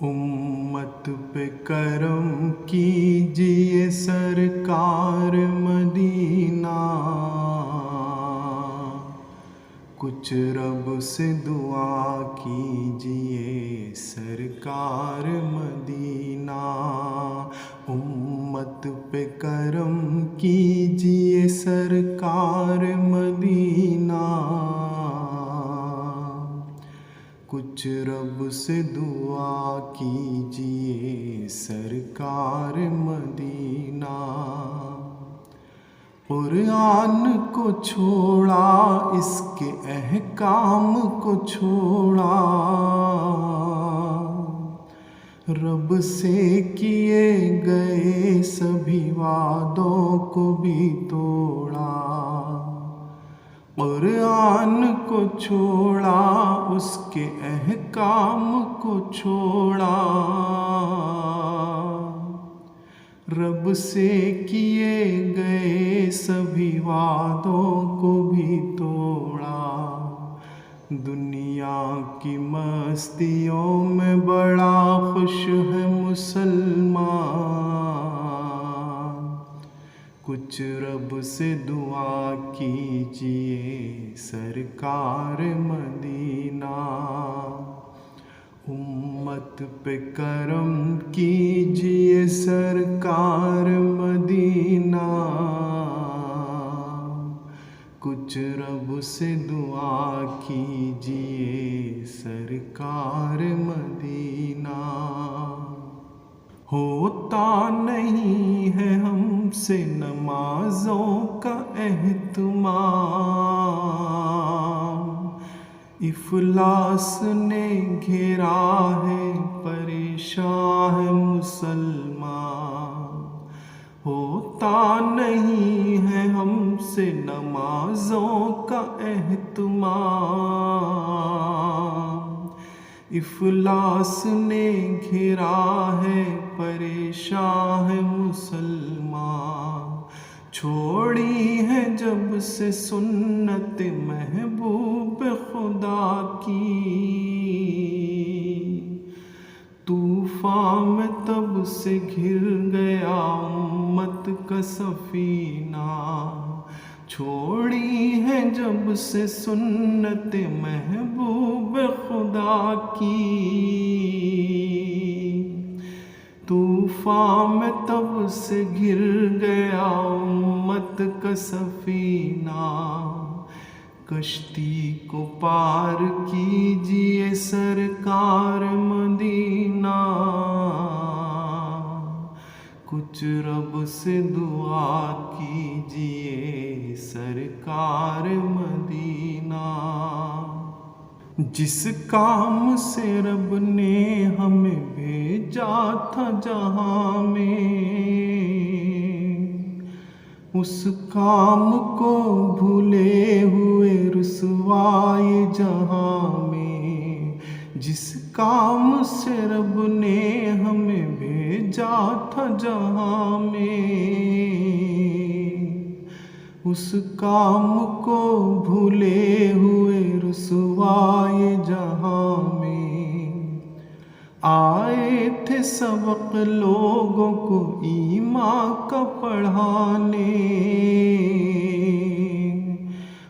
امت پہ کرم کیجئے سرکار مدینہ، کچھ رب سے دعا کیجئے سرکار مدینہ۔ امت پہ کرم کیجئے سرکار مدینہ، کچھ رب سے دعا کیجئے سرکار مدینہ۔ قرآن کو چھوڑا، اس کے احکام کو چھوڑا، رب سے کیے گئے سبھی وعدوں کو بھی توڑا۔ قرآن کو چھوڑا، اس کے احکام کو چھوڑا، رب سے کیے گئے سبھی وعدوں کو بھی توڑا۔ دنیا کی مستیوں میں بڑا خوش ہے مسلمان، کچھ رب سے دعا کیجئے سرکار مدینہ۔ امت پہ کرم کیجئے سرکار مدینہ، کچھ رب سے دعا کیجئے سرکار مدینہ۔ ہوتا نہیں ہے ہم سے نمازوں کا اہتمام، افلاس نے گھیرا ہے پریشان ہے مسلمان۔ ہوتا نہیں ہے ہم سے نمازوں کا اہتمام، افلاس نے گھیرا ہے پریشان ہے مسلمان۔ چھوڑی ہے جب سے سنت محبوب خدا کی، طوفان میں تب سے گر گیا امت کا سفینہ۔ چھوڑی ہے جب سے سنت محبوب خدا کی، طوفان میں تب سے گر گیا امت کا سفینہ۔ کشتی کو پار کیجئے سرکار مدینہ، کچھ رب سے دعا کیجئے سرکار مدینہ۔ جس کام سے رب نے ہمیں بھیجا تھا جہاں میں، اس کام کو بھولے ہوئے رسوائی جہاں میں۔ جس کام سے رب نے ہمیں بھیجا تھا جہاں میں، اس کام کو بھولے ہوئے رسوائی جہاں میں۔ آئے تھے سبق لوگوں کو ایمان کا پڑھانے،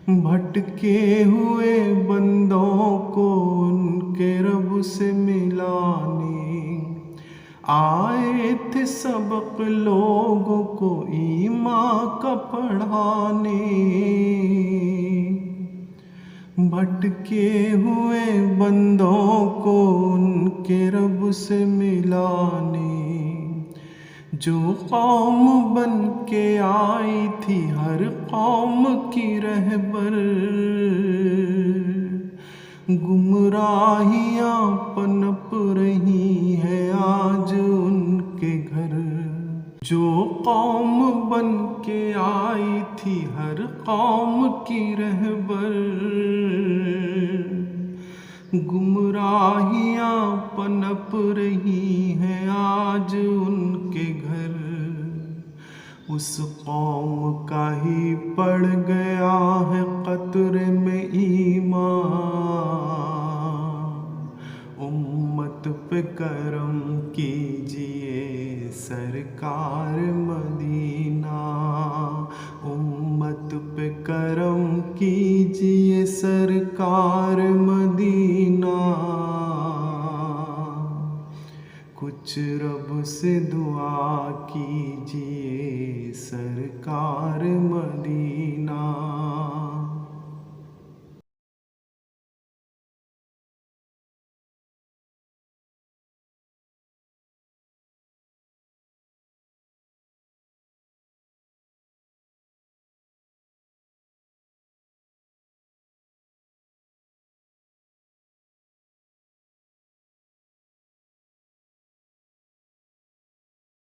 بھٹکے ہوئے بندوں کو ان کے رب سے ملانے۔ آئے تھے سبق لوگوں کو ایمان کا پڑھانے، بھٹکے ہوئے بندوں کو ان کے رب سے ملانے۔ جو قوم بن کے آئی تھی ہر قوم کی رہبر، گمراہیاں پنپ رہی ہیں آج ان کے گھر۔ جو قوم بن کے آئی تھی ہر قوم کی رہبر، گمراہیاں پنپ رہی ہیں آج ان کے گھر۔ اس قوم کا ہی پڑ گیا ہے قطرے میں ایمان، امت پہ کرم کیجئے سرکار مدینہ، امت پہ کرم کیجئے سرکار مدینہ، کچھ رب سے دعا کیجئے سرکار مدینہ۔